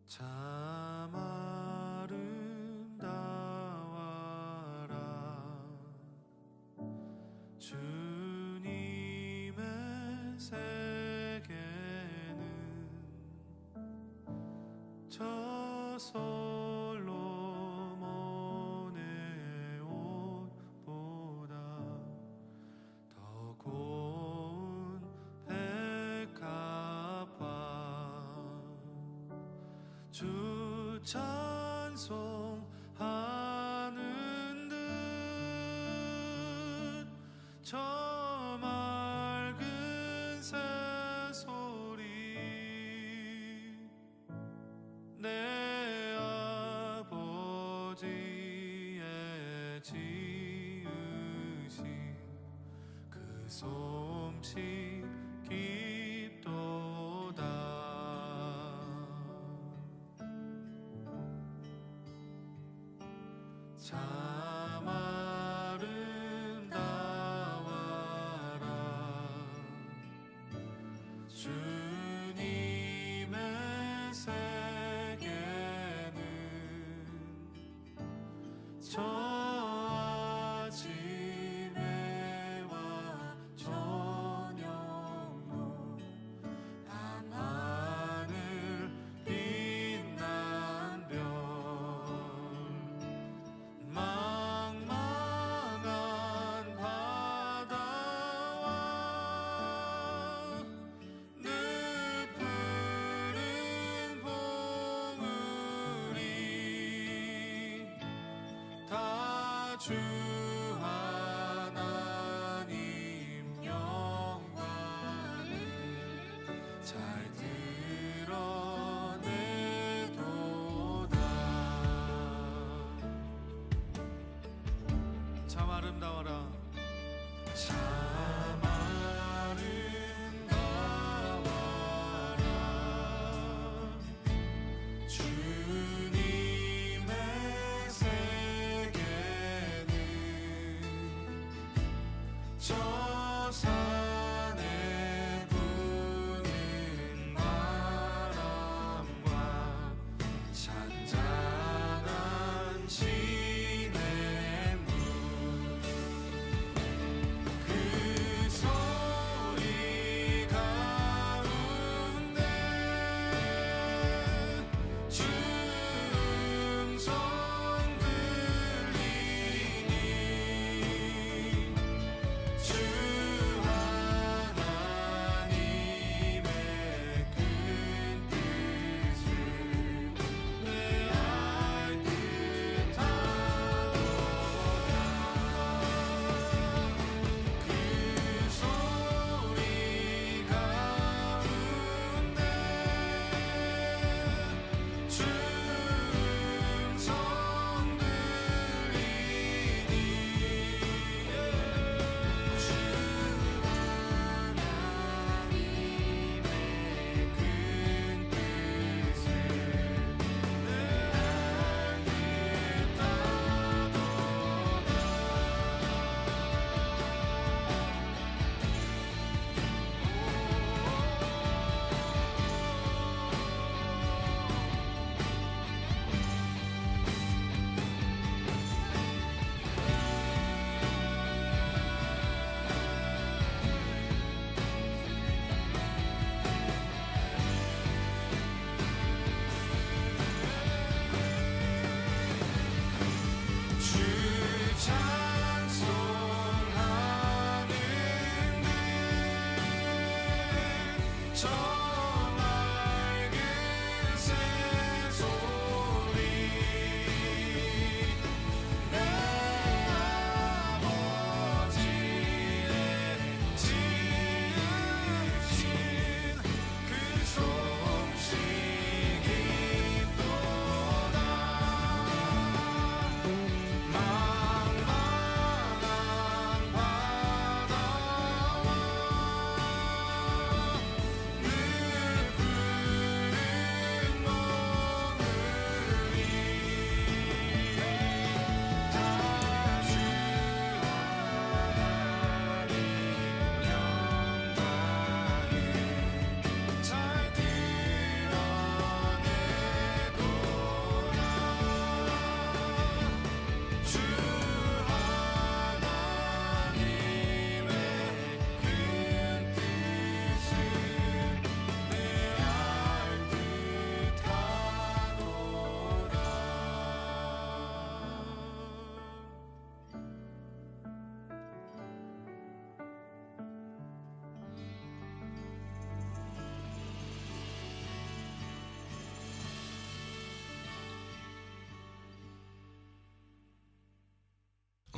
참 아름다워라 주님의 세계는 저 솔로몬의 옷보다 더 고운 백합화 주 찬송하는 듯 저 맑은 새소리 내 아버지의 지으신 그 솜씨 깊도다. 참 아름다워라 주님의 세계는 저 아침에와 저녁로 밤하늘 빛난 별 망망한 바다와 늦푸른 봉우리 다 주 하나님 영광을 잘 드러내도다. 참 아름다워라 참 아름다워라 주님의 세계는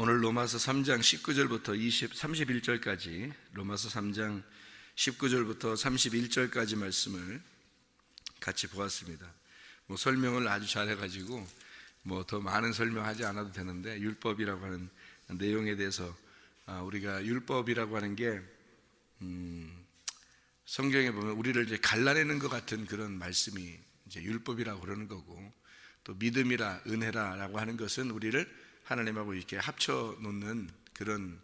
오늘 로마서 3장 19절부터 31절까지 로마서 3장 19절부터 31절까지 말씀을 같이 보았습니다. 설명을 아주 잘해가지고 더 많은 설명하지 않아도 되는데, 율법이라고 하는 내용에 대해서 우리가 율법이라고 하는 게 성경에 보면 우리를 이제 갈라내는 것 같은 그런 말씀이 이제 율법이라고 그러는 거고, 또 믿음이라 은혜라라고 하는 것은 우리를 하나님하고 이렇게 합쳐 놓는 그런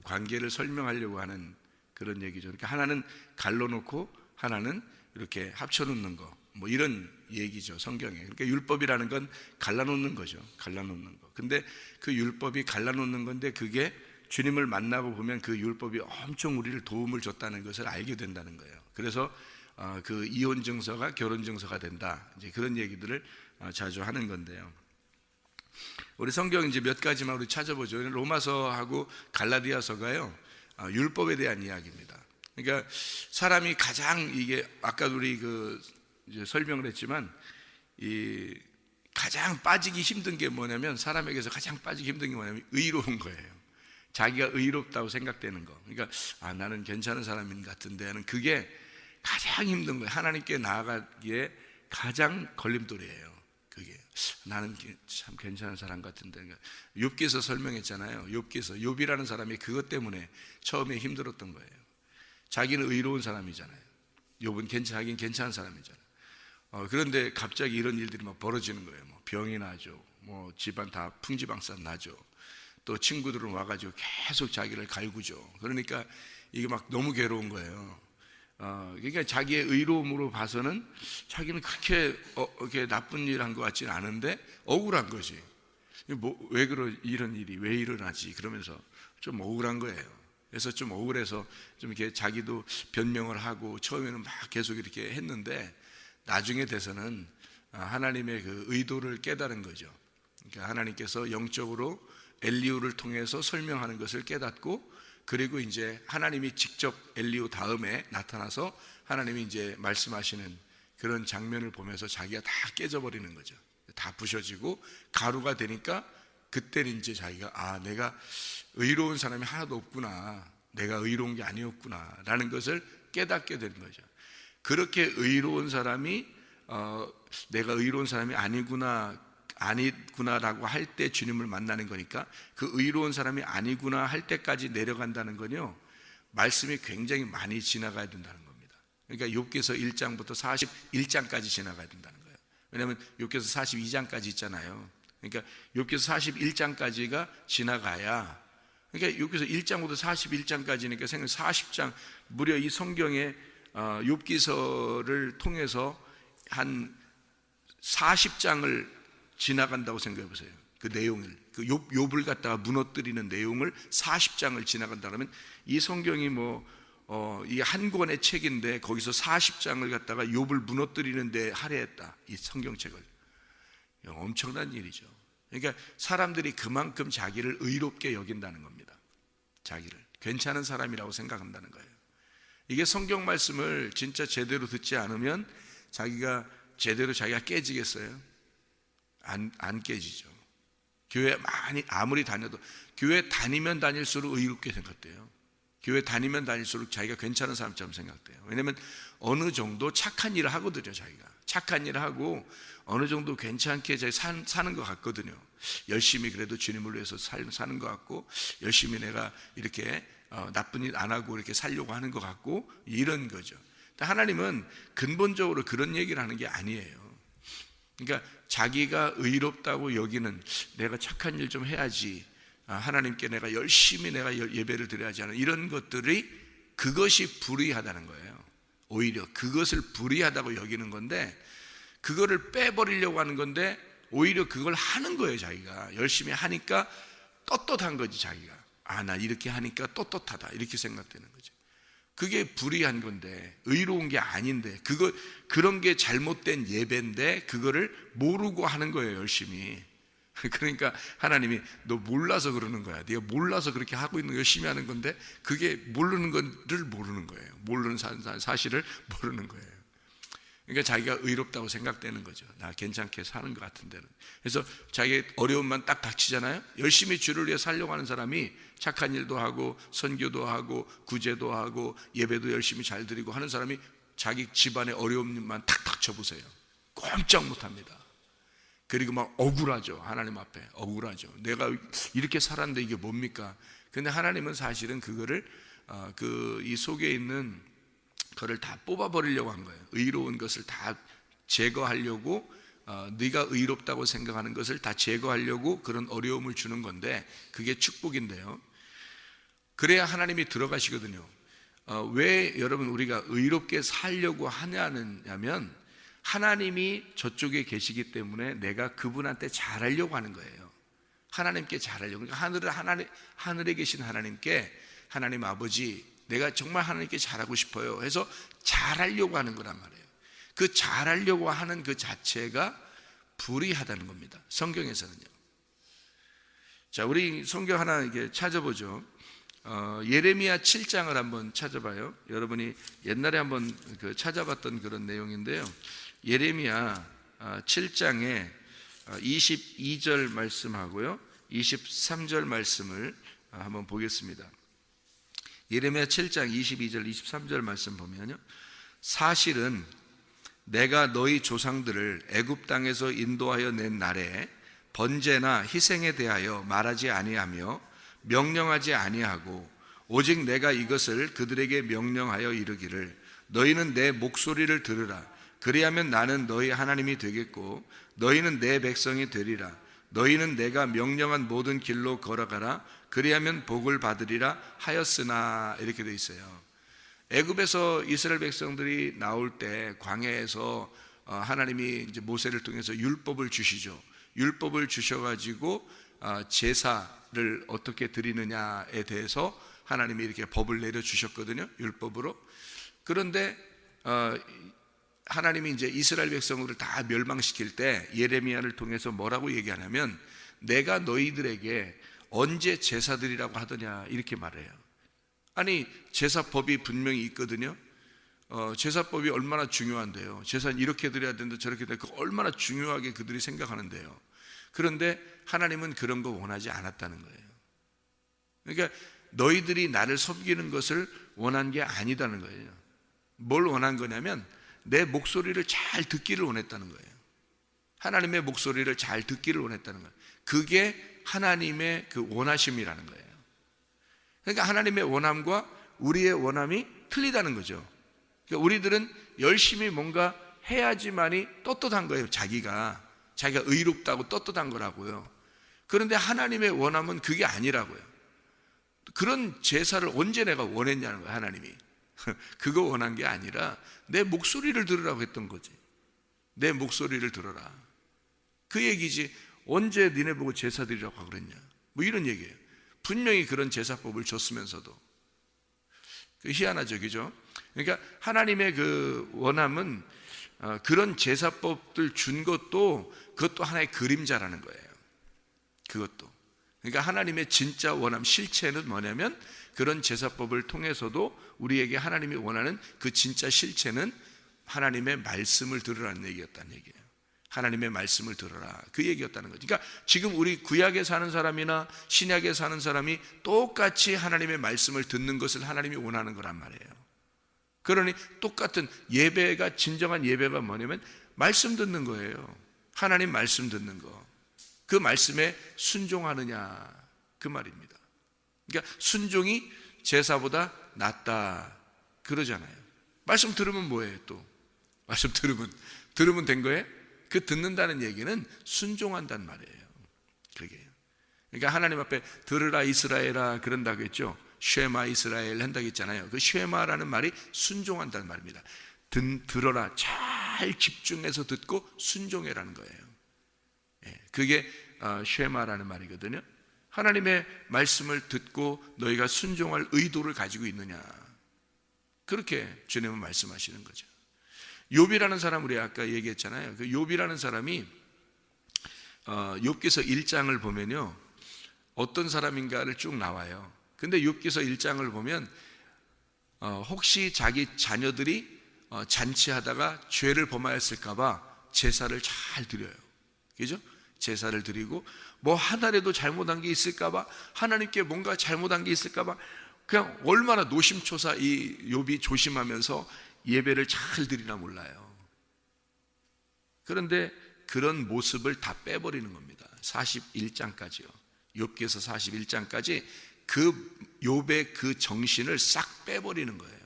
관계를 설명하려고 하는 그런 얘기죠. 그러니까 하나는 갈라놓고 하나는 이렇게 합쳐 놓는 거, 이런 얘기죠, 성경에. 그러니까 율법이라는 건 갈라놓는 거죠. 갈라놓는 거. 근데 그 율법이 갈라놓는 건데, 그게 주님을 만나고 보면 그 율법이 엄청 우리를 도움을 줬다는 것을 알게 된다는 거예요. 그래서 그 이혼 증서가 결혼 증서가 된다, 이제 그런 얘기들을 자주 하는 건데요. 우리 성경 이제 몇 가지만 우리 찾아보죠. 로마서하고 갈라디아서가요, 율법에 대한 이야기입니다. 그러니까 사람이 가장, 이게 아까 우리 이제 설명을 했지만, 이 가장 빠지기 힘든 게 뭐냐면, 사람에게서 가장 빠지기 힘든 게 뭐냐면 의로운 거예요. 자기가 의롭다고 생각되는 거. 그러니까 나는 괜찮은 사람인 것 같은데 하는, 그게 가장 힘든 거예요. 하나님께 나아가기에 가장 걸림돌이에요. 그게 나는 참 괜찮은 사람 같은데. 그러니까 욥기서 설명했잖아요. 욥이라는 사람이 그것 때문에 처음에 힘들었던 거예요. 자기는 의로운 사람이잖아요. 욥은 자기는 괜찮은 사람이잖아요. 그런데 갑자기 이런 일들이 막 벌어지는 거예요. 병이 나죠. 집안 다 풍지방산 나죠. 또 친구들은 와가지고 계속 자기를 갈구죠. 그러니까 이게 막 너무 괴로운 거예요. 그러니까 자기의 의로움으로 봐서는 자기는 그렇게 이렇게 나쁜 일 한 것 같지는 않은데 억울한 거지. 왜 이런 일이 왜 일어나지? 그러면서 좀 억울한 거예요. 그래서 좀 억울해서 좀 이렇게 자기도 변명을 하고, 처음에는 막 계속 이렇게 했는데 나중에 돼서는 하나님의 그 의도를 깨달은 거죠. 그러니까 하나님께서 영적으로 엘리후를 통해서 설명하는 것을 깨닫고, 그리고 이제 하나님이 직접 엘리후 다음에 나타나서 하나님이 이제 말씀하시는 그런 장면을 보면서 자기가 다 깨져버리는 거죠. 다 부셔지고 가루가 되니까, 그때는 이제 자기가 내가 의로운 사람이 하나도 없구나, 내가 의로운 게 아니었구나 라는 것을 깨닫게 되는 거죠. 그렇게 의로운 사람이 내가 의로운 사람이 아니구나라고 할 때 주님을 만나는 거니까, 그 의로운 사람이 아니구나 할 때까지 내려간다는 건요, 말씀이 굉장히 많이 지나가야 된다는 겁니다. 그러니까 욥기서 1장부터 41장까지 지나가야 된다는 거예요. 왜냐하면 욥기서 42장까지 있잖아요. 그러니까 욥기서 41장까지가 지나가야, 그러니까 욥기서 1장부터 41장까지니까 생각 40장, 무려 이 성경에 욥기서를 통해서 한 40장을 지나간다고 생각해 보세요. 그 내용을, 그 욥을 갖다가 무너뜨리는 내용을 40장을 지나간다 그러면, 이 성경이 이 한 권의 책인데 거기서 40장을 갖다가 욥을 무너뜨리는 데 할애했다, 이 성경책을. 엄청난 일이죠. 그러니까 사람들이 그만큼 자기를 의롭게 여긴다는 겁니다. 자기를 괜찮은 사람이라고 생각한다는 거예요. 이게 성경 말씀을 진짜 제대로 듣지 않으면 자기가 깨지겠어요? 안 깨지죠. 교회 아무리 다녀도, 교회 다니면 다닐수록 의롭게 생각돼요. 교회 다니면 다닐수록 자기가 괜찮은 사람처럼 생각돼요. 왜냐하면 어느 정도 착한 일을 하거든요. 자기가 착한 일을 하고 어느 정도 괜찮게 사는 것 같거든요. 열심히 그래도 주님을 위해서 사는 것 같고, 열심히 내가 이렇게 나쁜 일 안 하고 이렇게 살려고 하는 것 같고, 이런 거죠. 하나님은 근본적으로 그런 얘기를 하는 게 아니에요. 그러니까 자기가 의롭다고 여기는, 내가 착한 일 좀 해야지, 하나님께 내가 열심히 예배를 드려야지 하는 이런 것들이, 그것이 불의하다는 거예요. 오히려 그것을 불의하다고 여기는 건데, 그거를 빼버리려고 하는 건데, 오히려 그걸 하는 거예요. 자기가 열심히 하니까 떳떳한 거지. 자기가 나 이렇게 하니까 떳떳하다, 이렇게 생각되는 거죠. 그게 불의한 건데, 의로운 게 아닌데, 그런 게 잘못된 예배인데 그거를 모르고 하는 거예요, 열심히. 그러니까 하나님이 너 몰라서 그러는 거야. 네가 몰라서 그렇게 하고 있는, 열심히 하는 건데, 그게 모르는 거를 모르는 거예요. 모르는 사실을 모르는 거예요. 그러니까 자기가 의롭다고 생각되는 거죠. 나 괜찮게 사는 것 같은 데는. 그래서 자기 어려움만 딱 닥치잖아요. 열심히 주를 위해 살려고 하는 사람이 착한 일도 하고 선교도 하고 구제도 하고 예배도 열심히 잘 드리고 하는 사람이 자기 집안의 어려움만 탁 닥쳐보세요. 꼼짝 못합니다. 그리고 막 억울하죠. 하나님 앞에 억울하죠. 내가 이렇게 살았는데 이게 뭡니까? 근데 하나님은 사실은 그거를 이 속에 있는 그를 다 뽑아버리려고 한 거예요. 의로운 것을 다 제거하려고, 네가 의롭다고 생각하는 것을 다 제거하려고 그런 어려움을 주는 건데, 그게 축복인데요. 그래야 하나님이 들어가시거든요. 왜 여러분 우리가 의롭게 살려고 하냐면, 하나님이 저쪽에 계시기 때문에 내가 그분한테 잘하려고 하는 거예요. 하나님께 잘하려고. 그러니까 하늘에 계신 하나님께, 하나님 아버지, 내가 정말 하나님께 잘하고 싶어요 해서 잘하려고 하는 거란 말이에요. 그 잘하려고 하는 그 자체가 불의하다는 겁니다. 성경에서는요. 자, 우리 성경 하나 이게 찾아보죠. 예레미야 7장을 한번 찾아봐요. 여러분이 옛날에 한번 찾아봤던 그런 내용인데요. 예레미야 7장에 22절 말씀하고요, 23절 말씀을 한번 보겠습니다. 예레미야 7장 22절 23절 말씀 보면요, 사실은 내가 너희 조상들을 애굽 땅에서 인도하여 낸 날에 번제나 희생에 대하여 말하지 아니하며 명령하지 아니하고, 오직 내가 이것을 그들에게 명령하여 이르기를, 너희는 내 목소리를 들으라. 그리하면 나는 너희 하나님이 되겠고 너희는 내 백성이 되리라. 너희는 내가 명령한 모든 길로 걸어가라. 그리하면 복을 받으리라 하였으나, 이렇게 되어 있어요. 애굽에서 이스라엘 백성들이 나올 때 광야에서 하나님이 이제 모세를 통해서 율법을 주시죠. 율법을 주셔가지고 제사를 어떻게 드리느냐에 대해서 하나님이 이렇게 법을 내려 주셨거든요. 율법으로. 그런데 하나님이 이제 이스라엘 백성들을 다 멸망시킬 때 예레미야를 통해서 뭐라고 얘기하냐면, 내가 너희들에게 언제 제사 드리라고 하더냐, 이렇게 말해요. 아니, 제사법이 분명히 있거든요. 제사법이 얼마나 중요한데요. 제사는 이렇게 드려야 된다, 저렇게 드려야 된다, 얼마나 중요하게 그들이 생각하는데요. 그런데 하나님은 그런 거 원하지 않았다는 거예요. 그러니까 너희들이 나를 섬기는 것을 원한 게 아니다는 거예요. 뭘 원한 거냐면 내 목소리를 잘 듣기를 원했다는 거예요. 하나님의 목소리를 잘 듣기를 원했다는 거예요. 그게 하나님의 그 원하심이라는 거예요. 그러니까 하나님의 원함과 우리의 원함이 틀리다는 거죠. 그러니까 우리들은 열심히 뭔가 해야지만이 떳떳한 거예요. 자기가 의롭다고 떳떳한 거라고요. 그런데 하나님의 원함은 그게 아니라고요. 그런 제사를 언제 내가 원했냐는 거예요. 하나님이 그거 원한 게 아니라 내 목소리를 들으라고 했던 거지. 내 목소리를 들어라, 그 얘기지. 언제 니네 보고 제사 드리라고 하고 그랬냐, 뭐 이런 얘기예요. 분명히 그런 제사법을 줬으면서도. 희한하죠, 그죠? 그러니까 하나님의 그 원함은 그런 제사법들 준 것도, 그것도 하나의 그림자라는 거예요. 그것도. 그러니까 하나님의 진짜 원함, 실체는 뭐냐면, 그런 제사법을 통해서도 우리에게 하나님이 원하는 그 진짜 실체는 하나님의 말씀을 들으라는 얘기였다는 얘기예요. 하나님의 말씀을 들어라, 그 얘기였다는 거죠. 그러니까 지금 우리 구약에 사는 사람이나 신약에 사는 사람이 똑같이 하나님의 말씀을 듣는 것을 하나님이 원하는 거란 말이에요. 그러니 똑같은 예배가, 진정한 예배가 뭐냐면 말씀 듣는 거예요. 하나님 말씀 듣는 거. 그 말씀에 순종하느냐, 그 말입니다. 그러니까 순종이 제사보다 낫다 그러잖아요. 말씀 들으면 뭐예요? 또 말씀 들으면 된 거예요? 그 듣는다는 얘기는 순종한다는 말이에요. 그게. 그러니까 하나님 앞에 들으라 이스라엘아 그런다고 했죠. 쉐마 이스라엘 한다고 했잖아요. 그 쉐마라는 말이 순종한다는 말입니다. 들어라, 잘 집중해서 듣고 순종해라는 거예요. 그게 쉐마라는 말이거든요. 하나님의 말씀을 듣고 너희가 순종할 의도를 가지고 있느냐, 그렇게 주님은 말씀하시는 거죠. 욥이라는 사람, 우리 아까 얘기했잖아요. 그 욥이라는 사람이 욥기서 1장을 보면요, 어떤 사람인가를 쭉 나와요. 근데 욥기서 1장을 보면 혹시 자기 자녀들이 잔치하다가 죄를 범하였을까봐 제사를 잘 드려요. 그죠? 제사를 드리고 뭐 하나라도 잘못한 게 있을까봐, 하나님께 뭔가 잘못한 게 있을까봐 그냥 얼마나 노심초사 이 욥이 조심하면서 예배를 잘 드리나 몰라요. 그런데 그런 모습을 다 빼버리는 겁니다. 41장까지요. 욥기에서 41장까지 그 욥의 그 정신을 싹 빼버리는 거예요.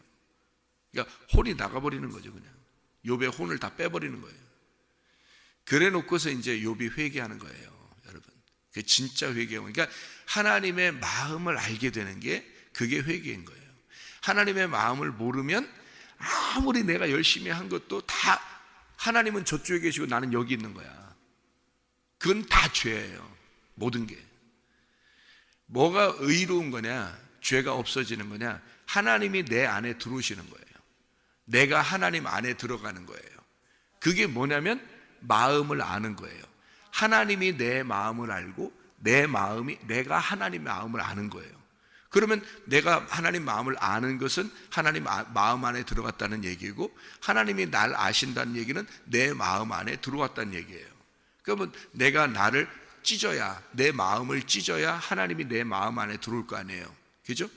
그러니까 혼이 나가버리는 거죠. 그냥 욥의 혼을 다 빼버리는 거예요. 그래 놓고서 이제 욥이 회개하는 거예요, 여러분. 그 진짜 회개하고, 그러니까 하나님의 마음을 알게 되는 게 그게 회개인 거예요. 하나님의 마음을 모르면 아무리 내가 열심히 한 것도 다 하나님은 저쪽에 계시고 나는 여기 있는 거야. 그건 다 죄예요. 모든 게. 뭐가 의로운 거냐, 죄가 없어지는 거냐, 하나님이 내 안에 들어오시는 거예요. 내가 하나님 안에 들어가는 거예요. 그게 뭐냐면 마음을 아는 거예요. 하나님이 내 마음을 알고 내 마음이 내가 하나님 마음을 아는 거예요. 그러면 내가 하나님 마음을 아는 것은 하나님 마음 안에 들어갔다는 얘기고, 하나님이 날 아신다는 얘기는 내 마음 안에 들어왔다는 얘기예요. 그러면 내가 나를 찢어야, 내 마음을 찢어야 하나님이 내 마음 안에 들어올 거 아니에요. 그죠?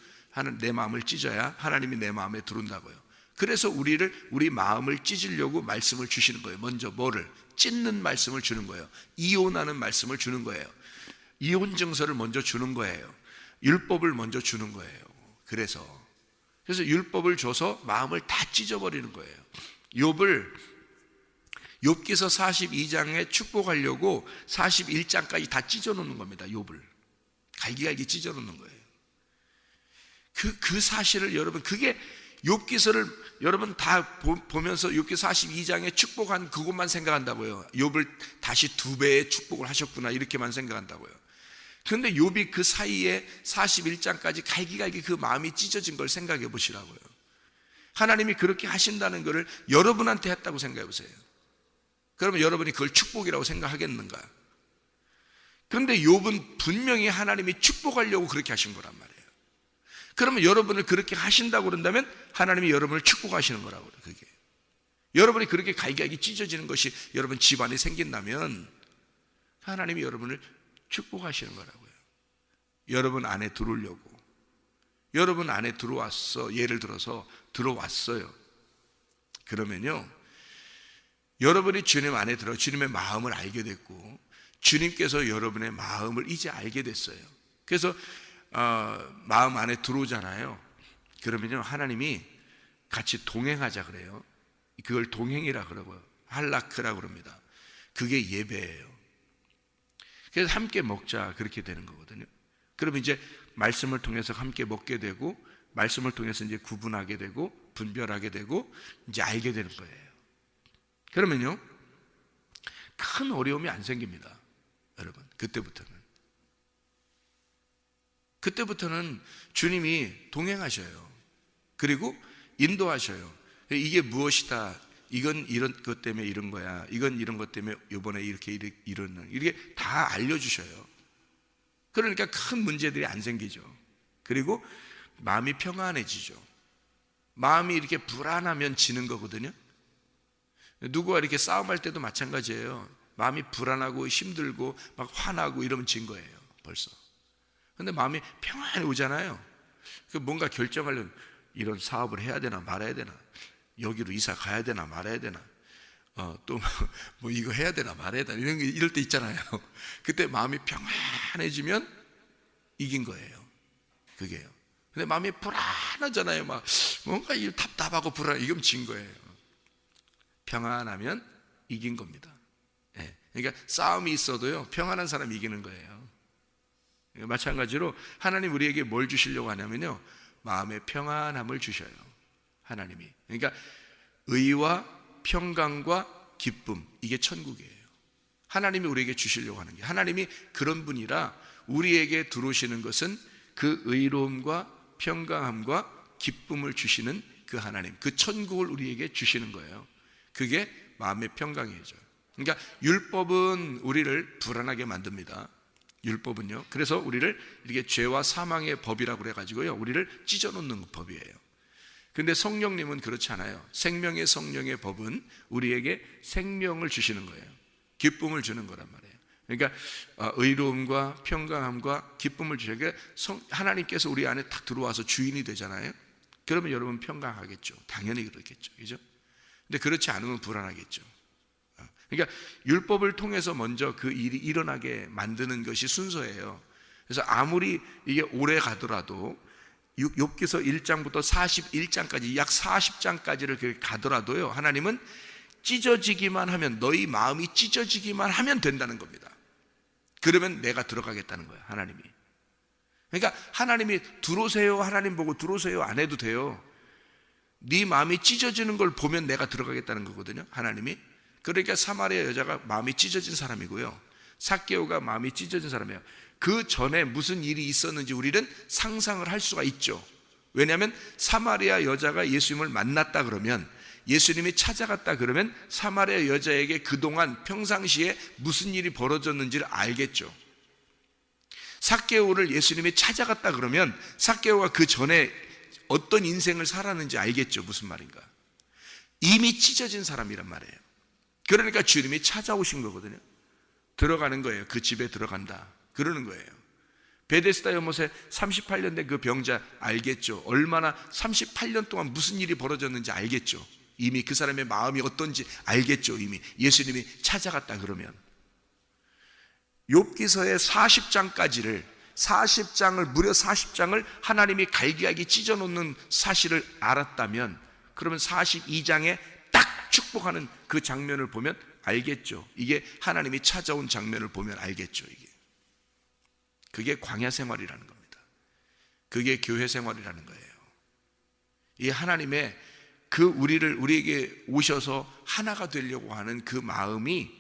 내 마음을 찢어야 하나님이 내 마음에 들어온다고요. 그래서 우리 마음을 찢으려고 말씀을 주시는 거예요. 먼저 뭐를? 찢는 말씀을 주는 거예요. 이혼하는 말씀을 주는 거예요. 이혼 증서를 먼저 주는 거예요. 율법을 먼저 주는 거예요. 그래서 율법을 줘서 마음을 다 찢어버리는 거예요. 욥기서 42장에 축복하려고 41장까지 다 찢어놓는 겁니다. 욥을 갈기갈기 찢어놓는 거예요. 그 사실을 여러분, 그게 욥기서를 여러분 다 보면서 욥기 42장에 축복한 그것만 생각한다고요. 욥을 다시 2배의 축복을 하셨구나 이렇게만 생각한다고요. 그런데 욥이 그 사이에 41장까지 갈기갈기 그 마음이 찢어진 걸 생각해 보시라고요. 하나님이 그렇게 하신다는 것을 여러분한테 했다고 생각해 보세요. 그러면 여러분이 그걸 축복이라고 생각하겠는가? 그런데 욥은 분명히 하나님이 축복하려고 그렇게 하신 거란 말이에요. 그러면 여러분을 그렇게 하신다고 그런다면 하나님이 여러분을 축복하시는 거라고 그래요. 그게 여러분이 그렇게 갈기갈기 찢어지는 것이 여러분 집안에 생긴다면 하나님이 여러분을 축복하시는 거라고요. 여러분 안에 들어오려고. 여러분 안에 들어왔어. 예를 들어서 들어왔어요. 그러면요, 여러분이 주님 안에 들어 주님의 마음을 알게 됐고, 주님께서 여러분의 마음을 이제 알게 됐어요. 그래서 마음 안에 들어오잖아요. 그러면요, 하나님이 같이 동행하자 그래요. 그걸 동행이라 그러고요. 할라크라고 그럽니다. 그게 예배예요. 그래서 함께 먹자 그렇게 되는 거거든요. 그러면 이제 말씀을 통해서 함께 먹게 되고, 말씀을 통해서 이제 구분하게 되고 분별하게 되고 이제 알게 되는 거예요. 그러면요, 큰 어려움이 안 생깁니다. 여러분, 그때부터는 주님이 동행하셔요. 그리고 인도하셔요. 이게 무엇이다, 이건 이런 것 때문에 이런 거야, 이건 이런 것 때문에 이번에 이렇게 이게 다 알려주셔요. 그러니까 큰 문제들이 안 생기죠. 그리고 마음이 평안해지죠. 마음이 이렇게 불안하면 지는 거거든요. 누구와 이렇게 싸움할 때도 마찬가지예요. 마음이 불안하고 힘들고 막 화나고 이러면 진 거예요, 벌써. 근데 마음이 평안히 오잖아요. 뭔가 결정하려면 이런 사업을 해야 되나 말아야 되나, 여기로 이사 가야 되나 말아야 되나, 또 뭐 이거 해야 되나 말아야 되나, 이럴 때 있잖아요. 그때 마음이 평안해지면 이긴 거예요. 그게요. 근데 마음이 불안하잖아요. 막 뭔가 답답하고 불안, 이건 진 거예요. 평안하면 이긴 겁니다. 예. 그러니까 싸움이 있어도요, 평안한 사람이 이기는 거예요. 마찬가지로 하나님 우리에게 뭘 주시려고 하냐면요, 마음의 평안함을 주셔요. 하나님이. 그러니까 의와 평강과 기쁨, 이게 천국이에요. 하나님이 우리에게 주시려고 하는 게, 하나님이 그런 분이라 우리에게 들어오시는 것은 그 의로움과 평강함과 기쁨을 주시는 그 하나님, 그 천국을 우리에게 주시는 거예요. 그게 마음의 평강이죠. 그러니까 율법은 우리를 불안하게 만듭니다. 율법은요. 그래서 우리를 이렇게 죄와 사망의 법이라고 그래가지고요, 우리를 찢어놓는 법이에요. 근데 성령님은 그렇지 않아요. 생명의 성령의 법은 우리에게 생명을 주시는 거예요. 기쁨을 주는 거란 말이에요. 그러니까 의로움과 평강함과 기쁨을 주시니까 하나님께서 우리 안에 딱 들어와서 주인이 되잖아요. 그러면 여러분 평강하겠죠. 당연히 그렇겠죠. 그죠? 근데 그렇지 않으면 불안하겠죠. 그러니까 율법을 통해서 먼저 그 일이 일어나게 만드는 것이 순서예요. 그래서 아무리 이게 오래 가더라도 욥기서 1장부터 41장까지 약 40장까지를 그렇게 가더라도요, 하나님은 찢어지기만 하면, 너희 마음이 찢어지기만 하면 된다는 겁니다. 그러면 내가 들어가겠다는 거예요, 하나님이. 그러니까 하나님이 들어오세요, 하나님 보고 들어오세요 안 해도 돼요. 네 마음이 찢어지는 걸 보면 내가 들어가겠다는 거거든요, 하나님이. 그러니까 사마리아 여자가 마음이 찢어진 사람이고요, 삭개오가 마음이 찢어진 사람이에요. 그 전에 무슨 일이 있었는지 우리는 상상을 할 수가 있죠. 왜냐하면 사마리아 여자가 예수님을 만났다 그러면, 예수님이 찾아갔다 그러면 사마리아 여자에게 그동안 평상시에 무슨 일이 벌어졌는지를 알겠죠. 삭개오를 예수님이 찾아갔다 그러면 삭개오가 그 전에 어떤 인생을 살았는지 알겠죠. 무슨 말인가. 이미 찢어진 사람이란 말이에요. 그러니까 주님이 찾아오신 거거든요. 들어가는 거예요. 그 집에 들어간다 그러는 거예요. 베데스다 연못에 38년 된 그 병자 알겠죠. 얼마나 38년 동안 무슨 일이 벌어졌는지 알겠죠. 이미 그 사람의 마음이 어떤지 알겠죠. 이미 예수님이 찾아갔다 그러면. 욥기서의 40장을 무려 40장을 하나님이 갈기하게 찢어놓는 사실을 알았다면, 그러면 42장에 딱 축복하는 그 장면을 보면 알겠죠. 이게 하나님이 찾아온 장면을 보면 알겠죠. 그게 광야 생활이라는 겁니다. 그게 교회 생활이라는 거예요. 이 하나님의 그 우리에게 오셔서 하나가 되려고 하는 그 마음이,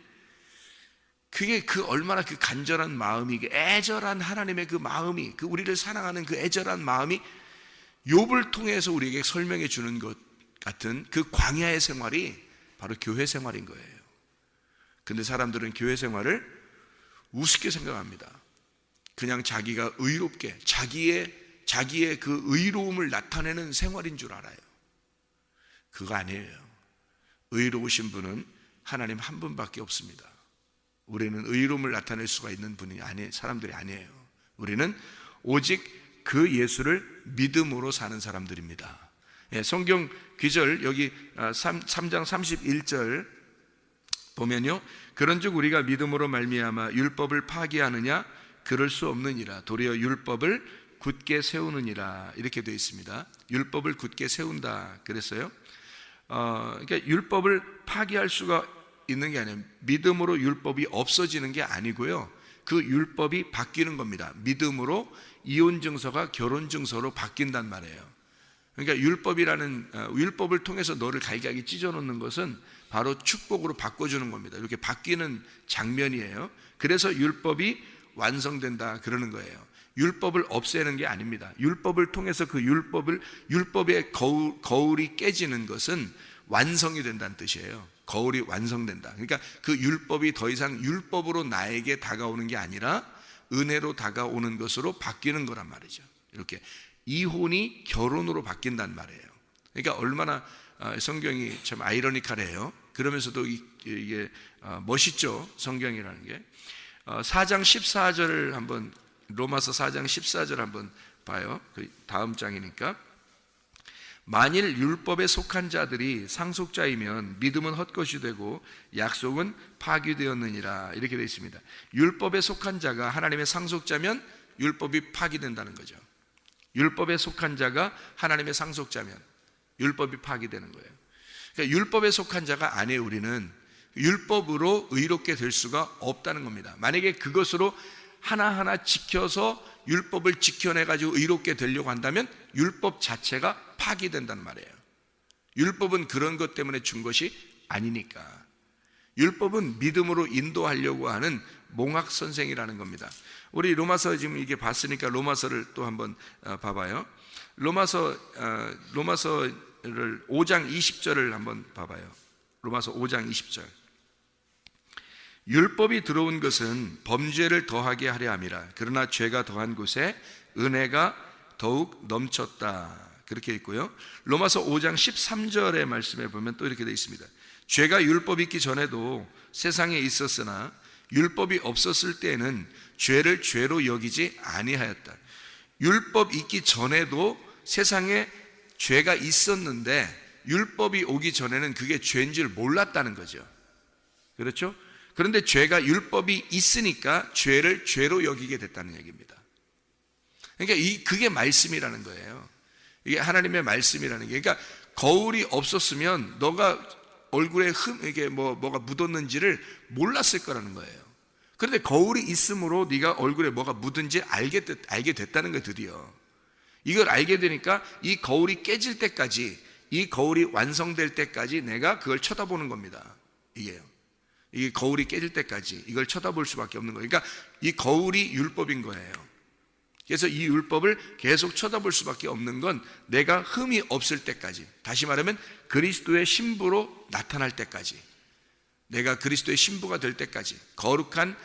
그게 그 얼마나 그 간절한 마음이, 그 애절한 하나님의 그 마음이, 그 우리를 사랑하는 그 애절한 마음이 욥을 통해서 우리에게 설명해 주는 것 같은 그 광야의 생활이 바로 교회 생활인 거예요. 근데 사람들은 교회 생활을 우습게 생각합니다. 그냥 자기가 의롭게 자기의 그 의로움을 나타내는 생활인 줄 알아요. 그거 아니에요. 의로우신 분은 하나님 한 분밖에 없습니다. 우리는 의로움을 나타낼 수가 있는 사람들이 아니에요. 우리는 오직 그 예수를 믿음으로 사는 사람들입니다. 성경 귀절 여기 3장 31절 보면요, 그런즉 우리가 믿음으로 말미암아 율법을 파기하느냐? 그럴 수 없느니라. 도리어 율법을 굳게 세우느니라. 이렇게 되어 있습니다. 율법을 굳게 세운다 그랬어요. 그러니까 율법을 파기할 수가 있는 게 아니에요. 믿음으로 율법이 없어지는 게 아니고요, 그 율법이 바뀌는 겁니다. 믿음으로 이혼 증서가 결혼 증서로 바뀐단 말이에요. 그러니까 율법을 통해서 너를 갈기하게 찢어놓는 것은 바로 축복으로 바꿔주는 겁니다. 이렇게 바뀌는 장면이에요. 그래서 율법이 완성된다 그러는 거예요. 율법을 없애는 게 아닙니다. 율법을 통해서 그 율법의 거울이 깨지는 것은 완성이 된다는 뜻이에요. 거울이 완성된다. 그러니까 그 율법이 더 이상 율법으로 나에게 다가오는 게 아니라 은혜로 다가오는 것으로 바뀌는 거란 말이죠. 이렇게 이혼이 결혼으로 바뀐단 말이에요. 그러니까 얼마나 성경이 참 아이러니컬해요. 그러면서도 이게 멋있죠. 성경이라는 게. 4장 14절을 한번, 로마서 4장 14절 한번 봐요. 그 다음 장이니까. 만일 율법에 속한 자들이 상속자이면 믿음은 헛것이 되고 약속은 파기되었느니라. 이렇게 되어 있습니다. 율법에 속한 자가 하나님의 상속자면 율법이 파기된다는 거죠. 율법에 속한 자가 하나님의 상속자면 율법이 파기되는 거예요. 그러니까 율법에 속한 자가 아니에요. 우리는 율법으로 의롭게 될 수가 없다는 겁니다. 만약에 그것으로 하나하나 지켜서 율법을 지켜내가지고 의롭게 되려고 한다면 율법 자체가 파기된단 말이에요. 율법은 그런 것 때문에 준 것이 아니니까. 율법은 믿음으로 인도하려고 하는 몽학 선생이라는 겁니다. 우리 로마서 지금 이게 봤으니까 로마서를 또 한번 봐봐요. 로마서를 5장 20절을 한번 봐봐요. 로마서 5장 20절. 율법이 들어온 것은 범죄를 더하게 하려 함이라. 그러나 죄가 더한 곳에 은혜가 더욱 넘쳤다 그렇게 있고요. 로마서 5장 13절의 말씀에 보면 또 이렇게 되어 있습니다. 죄가 율법이 있기 전에도 세상에 있었으나 율법이 없었을 때에는 죄를 죄로 여기지 아니하였다. 율법 있기 전에도 세상에 죄가 있었는데 율법이 오기 전에는 그게 죄인 줄 몰랐다는 거죠. 그렇죠? 그런데 죄가 율법이 있으니까 죄를 죄로 여기게 됐다는 얘기입니다. 그러니까 그게 말씀이라는 거예요. 이게 하나님의 말씀이라는 게. 그러니까 거울이 없었으면 너가 얼굴에 이게 뭐가 묻었는지를 몰랐을 거라는 거예요. 그런데 거울이 있으므로 네가 얼굴에 뭐가 묻은지 알게 됐다는 거예요. 드디어 이걸 알게 되니까 이 거울이 깨질 때까지, 이 거울이 완성될 때까지 내가 그걸 쳐다보는 겁니다. 이게요. 이 거울이 깨질 때까지 이걸 쳐다볼 수밖에 없는 거예요. 그러니까 이 거울이 율법인 거예요. 그래서 이 율법을 계속 쳐다볼 수밖에 없는 건 내가 흠이 없을 때까지, 다시 말하면 그리스도의 신부로 나타날 때까지, 내가 그리스도의 신부가 될 때까지, 거룩한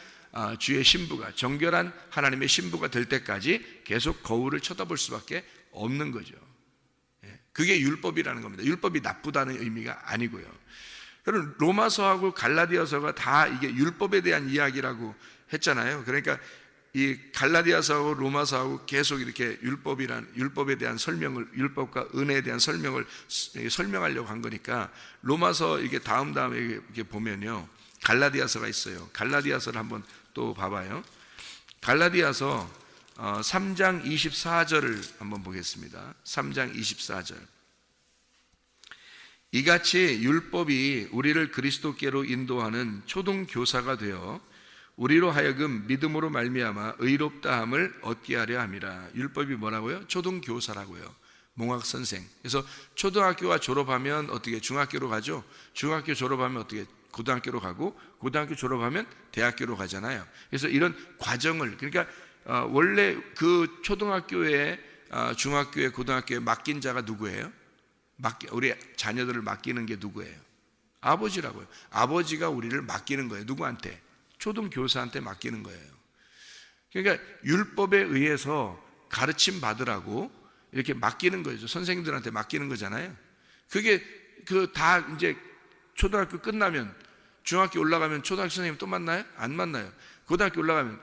주의 신부가, 정결한 하나님의 신부가 될 때까지 계속 거울을 쳐다볼 수밖에 없는 거죠. 그게 율법이라는 겁니다. 율법이 나쁘다는 의미가 아니고요. 여러분, 로마서하고 갈라디아서가 다 이게 율법에 대한 이야기라고 했잖아요. 그러니까 이 갈라디아서하고 로마서하고 계속 이렇게 율법에 대한 설명을, 율법과 은혜에 대한 설명을 설명하려고 한 거니까, 로마서 이게 다음에 이렇게 보면요, 갈라디아서가 있어요. 갈라디아서를 한번 또 봐봐요. 갈라디아서 3장 24절을 한번 보겠습니다. 3장 24절. 이같이 율법이 우리를 그리스도께로 인도하는 초등 교사가 되어 우리로 하여금 믿음으로 말미암아 의롭다함을 얻게 하려 함이라. 율법이 뭐라고요? 초등 교사라고요. 몽학 선생. 그래서 초등학교가 졸업하면 어떻게 중학교로 가죠? 중학교 졸업하면 어떻게 고등학교로 가고, 고등학교 졸업하면 대학교로 가잖아요. 그래서 이런 과정을, 그러니까 원래 그 초등학교에, 중학교에, 고등학교에 맡긴 자가 누구예요? 우리 자녀들을 맡기는 게 누구예요? 아버지라고요. 아버지가 우리를 맡기는 거예요. 누구한테? 초등교사한테 맡기는 거예요. 그러니까 율법에 의해서 가르침 받으라고 이렇게 맡기는 거죠. 선생님들한테 맡기는 거잖아요. 그게 다 이제 초등학교 끝나면, 중학교 올라가면 초등학교 선생님 또 만나요? 안 만나요. 고등학교 올라가면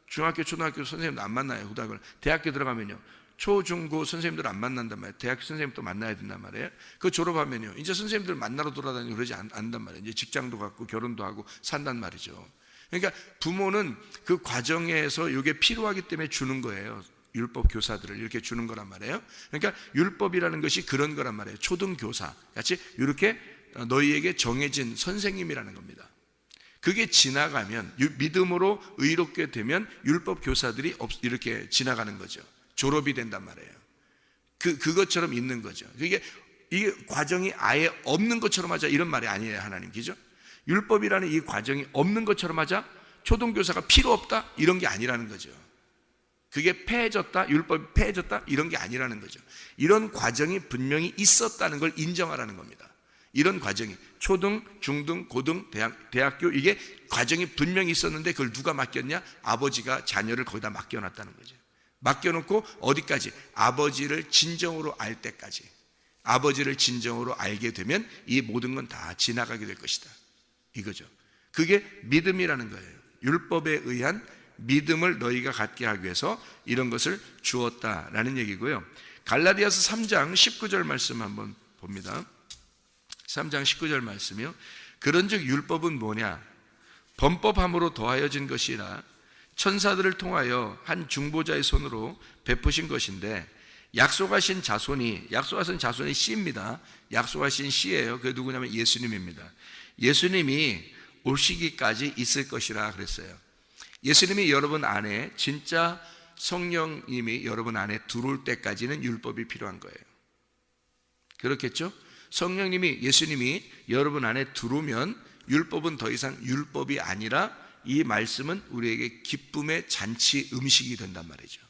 중학교, 초등학교 선생님도 안 만나요. 고등학교. 대학교 들어가면요, 초, 중, 고 선생님들 안 만난단 말이에요. 대학교 선생님 또 만나야 된단 말이에요. 그 졸업하면요, 이제 선생님들 만나러 돌아다니고 그러지 않단 말이에요. 이제 직장도 갖고 결혼도 하고 산단 말이죠. 그러니까 부모는 그 과정에서 이게 필요하기 때문에 주는 거예요. 율법 교사들을 이렇게 주는 거란 말이에요. 그러니까 율법이라는 것이 그런 거란 말이에요. 초등교사 같이 이렇게 너희에게 정해진 선생님이라는 겁니다. 그게 지나가면, 믿음으로 의롭게 되면 율법 교사들이 이렇게 지나가는 거죠. 졸업이 된단 말이에요. 그것처럼 있는 거죠. 이게 과정이 아예 없는 것처럼 하자, 이런 말이 아니에요, 하나님. 그죠? 율법이라는 이 과정이 없는 것처럼 하자, 초등교사가 필요 없다, 이런 게 아니라는 거죠. 그게 폐해졌다, 율법이 폐해졌다, 이런 게 아니라는 거죠. 이런 과정이 분명히 있었다는 걸 인정하라는 겁니다. 이런 과정이 초등, 중등, 고등, 대학교, 이게 과정이 분명히 있었는데 그걸 누가 맡겼냐? 아버지가 자녀를 거기다 맡겨놨다는 거죠. 맡겨놓고 어디까지? 아버지를 진정으로 알 때까지. 아버지를 진정으로 알게 되면 이 모든 건 다 지나가게 될 것이다, 이거죠. 그게 믿음이라는 거예요. 율법에 의한 믿음을 너희가 갖게 하기 위해서 이런 것을 주었다라는 얘기고요. 갈라디아서 3장 19절 말씀 한번 봅니다. 3장 19절 말씀이요. 그런즉 율법은 뭐냐? 범법함으로 더하여진 것이라 천사들을 통하여 한 중보자의 손으로 베푸신 것인데, 약속하신 자손이 씨입니다. 약속하신 씨예요. 그게 누구냐면 예수님입니다. 예수님이 오시기까지 있을 것이라 그랬어요. 예수님이 여러분 안에, 진짜 성령님이 여러분 안에 들어올 때까지는 율법이 필요한 거예요. 그렇겠죠? 성령님이, 예수님이 여러분 안에 들어오면 율법은 더 이상 율법이 아니라 이 말씀은 우리에게 기쁨의 잔치 음식이 된단 말이죠.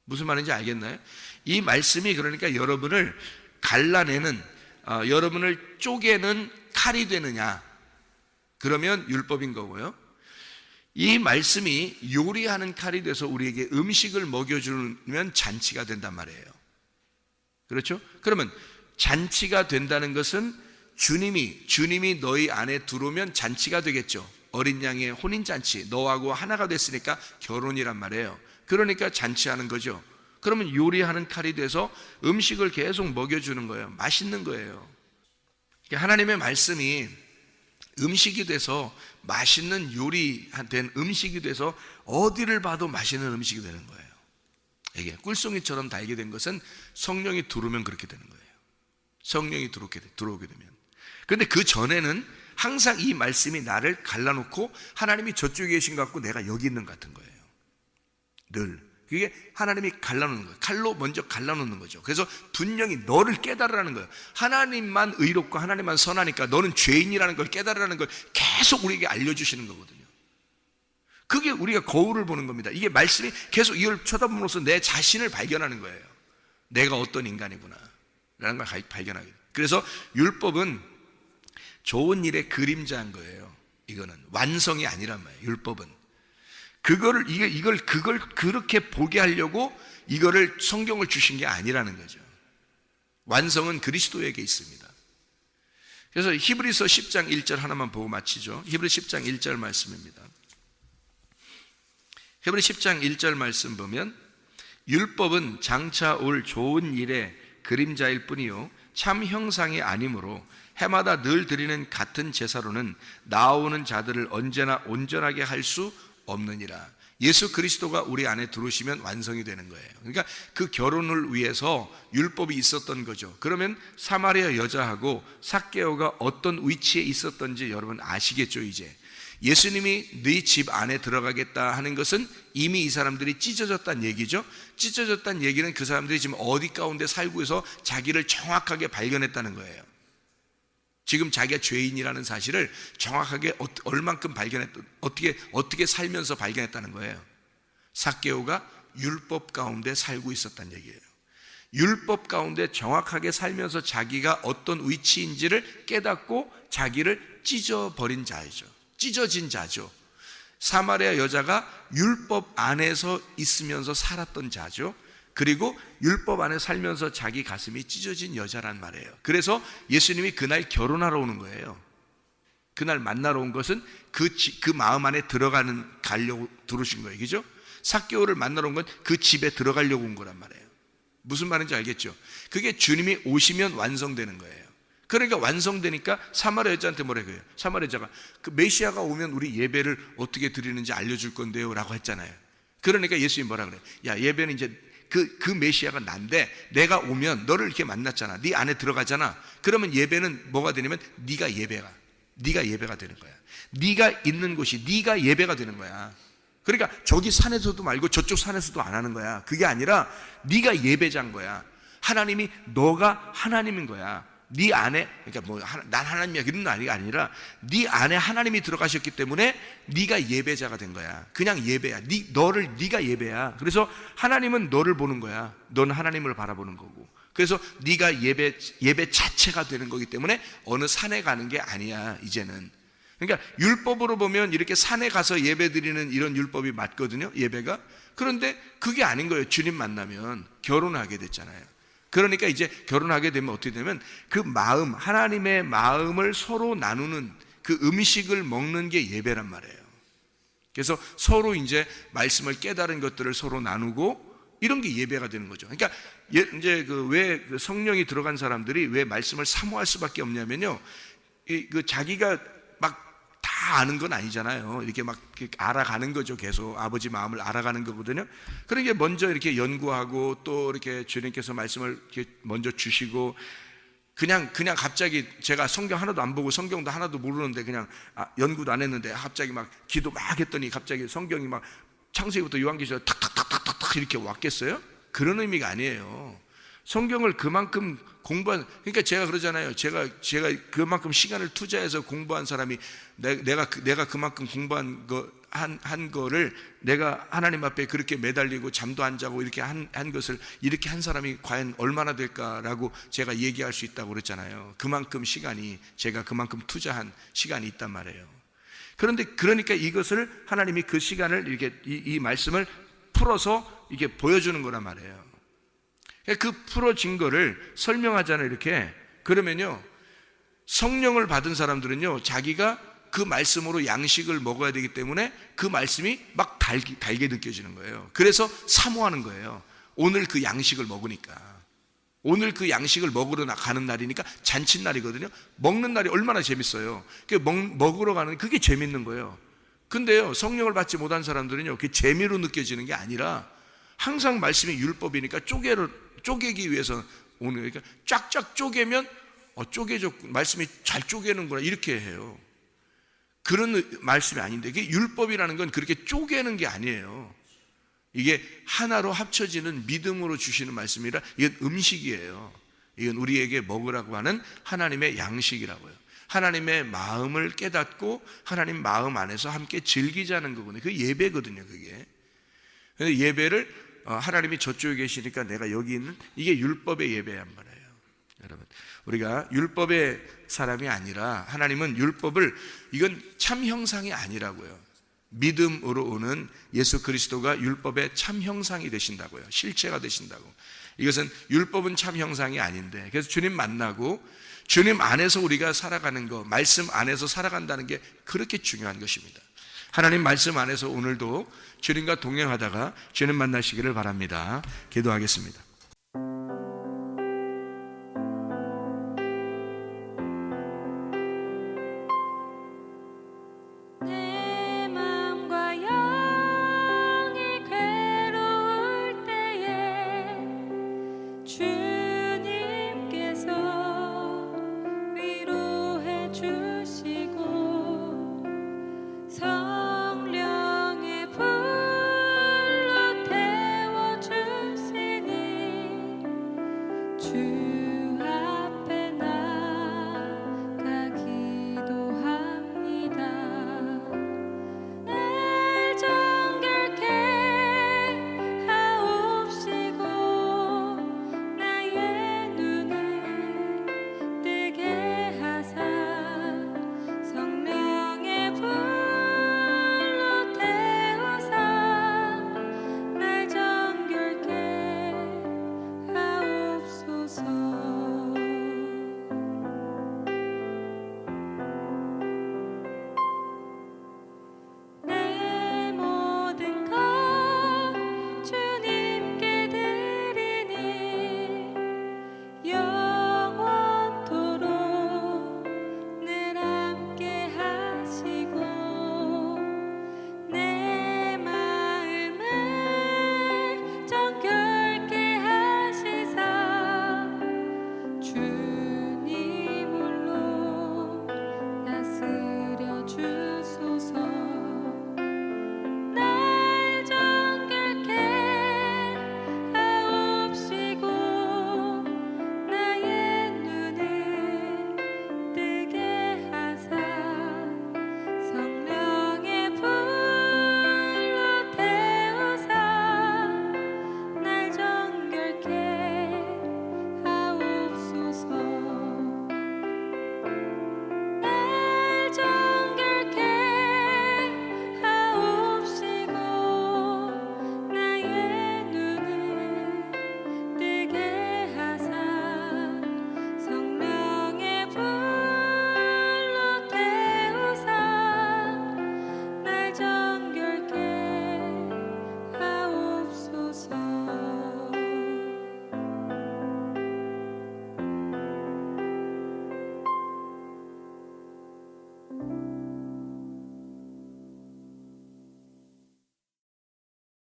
무슨 말인지 알겠나요? 이 말씀이 그러니까 여러분을 갈라내는, 여러분을 쪼개는 칼이 되느냐, 그러면 율법인 거고요. 이 말씀이 요리하는 칼이 돼서 우리에게 음식을 먹여주면 잔치가 된단 말이에요. 그렇죠? 그러면 잔치가 된다는 것은 주님이 너희 안에 들어오면 잔치가 되겠죠. 어린 양의 혼인잔치, 너하고 하나가 됐으니까 결혼이란 말이에요. 그러니까 잔치하는 거죠. 그러면 요리하는 칼이 돼서 음식을 계속 먹여주는 거예요. 맛있는 거예요. 하나님의 말씀이 음식이 돼서 맛있는 요리된 음식이 돼서 어디를 봐도 맛있는 음식이 되는 거예요. 이게 꿀송이처럼 달게 된 것은 성령이 들어오면 그렇게 되는 거예요. 성령이 들어오게 되면. 그런데 그 전에는 항상 이 말씀이 나를 갈라놓고 하나님이 저쪽에 계신 것 같고 내가 여기 있는 것 같은 거예요. 늘. 그게 하나님이 갈라놓는 거예요. 칼로 먼저 갈라놓는 거죠. 그래서 분명히 너를 깨달으라는 거예요. 하나님만 의롭고 하나님만 선하니까 너는 죄인이라는 걸 깨달으라는 걸 계속 우리에게 알려주시는 거거든요. 그게 우리가 거울을 보는 겁니다. 이게 말씀이 계속 이걸 쳐다봄으로써 내 자신을 발견하는 거예요. 내가 어떤 인간이구나 라는 걸 발견하게 돼요. 그래서 율법은 좋은 일의 그림자인 거예요. 이거는 완성이 아니란 말이에요. 율법은 그걸 그렇게 보게 하려고 이거를 성경을 주신 게 아니라는 거죠. 완성은 그리스도에게 있습니다. 그래서 히브리서 10장 1절 하나만 보고 마치죠. 히브리 10장 1절 말씀입니다. 히브리 10장 1절 말씀 보면 율법은 장차 올 좋은 일의 그림자일 뿐이요 참 형상이 아니므로 해마다 늘 드리는 같은 제사로는 나아오는 자들을 언제나 온전하게 할 수 없느니라. 예수 그리스도가 우리 안에 들어오시면 완성이 되는 거예요. 그러니까 그 결혼을 위해서 율법이 있었던 거죠. 그러면 사마리아 여자하고 삭개오가 어떤 위치에 있었던지 여러분 아시겠죠? 이제 예수님이 네 집 안에 들어가겠다 하는 것은 이미 이 사람들이 찢어졌다는 얘기죠. 찢어졌다는 얘기는 그 사람들이 지금 어디 가운데 살고 있어 자기를 정확하게 발견했다는 거예요. 지금 자기가 죄인이라는 사실을 정확하게 얼만큼 어떻게 살면서 발견했다는 거예요. 삭개오가 율법 가운데 살고 있었다는 얘기예요. 율법 가운데 정확하게 살면서 자기가 어떤 위치인지를 깨닫고 자기를 찢어버린 자이죠. 찢어진 자죠. 사마리아 여자가 율법 안에서 있으면서 살았던 자죠. 그리고 율법 안에 살면서 자기 가슴이 찢어진 여자란 말이에요. 그래서 예수님이 그날 결혼하러 오는 거예요. 그날 만나러 온 것은 그 마음 안에 가려고 들어오신 거예요. 그죠? 삭개오를 만나러 온 건 그 집에 들어가려고 온 거란 말이에요. 무슨 말인지 알겠죠? 그게 주님이 오시면 완성되는 거예요. 그러니까 완성되니까 사마리아 여자한테 뭐라 그래요? 사마리아 여자가 그 메시아가 오면 우리 예배를 어떻게 드리는지 알려줄 건데요 라고 했잖아요. 그러니까 예수님이 뭐라 그래요? 야, 예배는 이제 그 메시아가 난데 내가 오면 너를 이렇게 만났잖아. 네 안에 들어가잖아. 그러면 예배는 뭐가 되냐면 네가 예배가 되는 거야. 네가 있는 곳이 네가 예배가 되는 거야. 그러니까 저기 산에서도 말고 저쪽 산에서도 안 하는 거야. 그게 아니라 네가 예배자인 거야. 하나님이 너가 하나님인 거야. 네 안에 그러니까 난 하나님이야 그런 게 아니라 네 안에 하나님이 들어가셨기 때문에 네가 예배자가 된 거야. 그냥 예배야. 네가 예배야. 그래서 하나님은 너를 보는 거야. 넌 하나님을 바라보는 거고. 그래서 네가 예배 자체가 되는 거기 때문에 어느 산에 가는 게 아니야 이제는. 그러니까 율법으로 보면 이렇게 산에 가서 예배 드리는 이런 율법이 맞거든요. 예배가. 그런데 그게 아닌 거예요. 주님 만나면 결혼하게 됐잖아요. 그러니까 이제 결혼하게 되면 어떻게 되면 그 마음, 하나님의 마음을 서로 나누는 그 음식을 먹는 게 예배란 말이에요. 그래서 서로 이제 말씀을 깨달은 것들을 서로 나누고 이런 게 예배가 되는 거죠. 그러니까 이제 왜 성령이 들어간 사람들이 왜 말씀을 사모할 수밖에 없냐면요. 자기가 막 다 아는 건 아니잖아요. 이렇게 막 알아가는 거죠. 계속 아버지 마음을 알아가는 거거든요. 그러니까 먼저 이렇게 연구하고 또 이렇게 주님께서 말씀을 이렇게 먼저 주시고 그냥 갑자기 제가 성경 하나도 안 보고 성경도 하나도 모르는데 그냥 연구도 안 했는데 갑자기 막 기도 막 했더니 갑자기 성경이 막 창세기부터 요한계시록 탁탁탁탁탁 이렇게 왔겠어요? 그런 의미가 아니에요. 성경을 그만큼 그러니까 제가 그러잖아요. 제가 그만큼 시간을 투자해서 공부한 사람이 내가 그만큼 공부한 한 거를 내가 하나님 앞에 그렇게 매달리고 잠도 안 자고 이렇게 한 것을 이렇게 한 사람이 과연 얼마나 될까라고 제가 얘기할 수 있다고 그랬잖아요. 그만큼 제가 그만큼 투자한 시간이 있단 말이에요. 그러니까 이것을 하나님이 그 시간을 이렇게 이 말씀을 풀어서 이게 보여주는 거란 말이에요. 그 풀어진 거를 설명하잖아요. 이렇게. 그러면요, 성령을 받은 사람들은요, 자기가 그 말씀으로 양식을 먹어야 되기 때문에 그 말씀이 막 달게 느껴지는 거예요. 그래서 사모하는 거예요. 오늘 그 양식을 먹으니까. 오늘 그 양식을 먹으러 가는 날이니까 잔칫날이거든요. 먹는 날이 얼마나 재밌어요. 먹으러 가는 그게 재밌는 거예요. 근데요, 성령을 받지 못한 사람들은요, 그게 재미로 느껴지는 게 아니라 항상 말씀이 율법이니까 쪼개기 위해서 오는 거니까 쫙쫙 쪼개면 말씀이 잘 쪼개는구나 이렇게 해요. 그런 말씀이 아닌데, 그게 율법이라는 건 그렇게 쪼개는 게 아니에요. 이게 하나로 합쳐지는 믿음으로 주시는 말씀이라 이건 음식이에요. 이건 우리에게 먹으라고 하는 하나님의 양식이라고요. 하나님의 마음을 깨닫고 하나님 마음 안에서 함께 즐기자는 거거든요. 그게 예배거든요. 그게. 근데 예배를 하나님이 저쪽에 계시니까 내가 여기 있는, 이게 율법의 예배란 말이에요. 여러분, 우리가 율법의 사람이 아니라 하나님은 율법을, 이건 참 형상이 아니라고요. 믿음으로 오는 예수 그리스도가 율법의 참 형상이 되신다고요. 실체가 되신다고. 이것은 율법은 참 형상이 아닌데, 그래서 주님 만나고 주님 안에서 우리가 살아가는 거, 말씀 안에서 살아간다는 게 그렇게 중요한 것입니다. 하나님 말씀 안에서 오늘도 주님과 동행하다가 주님 만나시기를 바랍니다. 기도하겠습니다.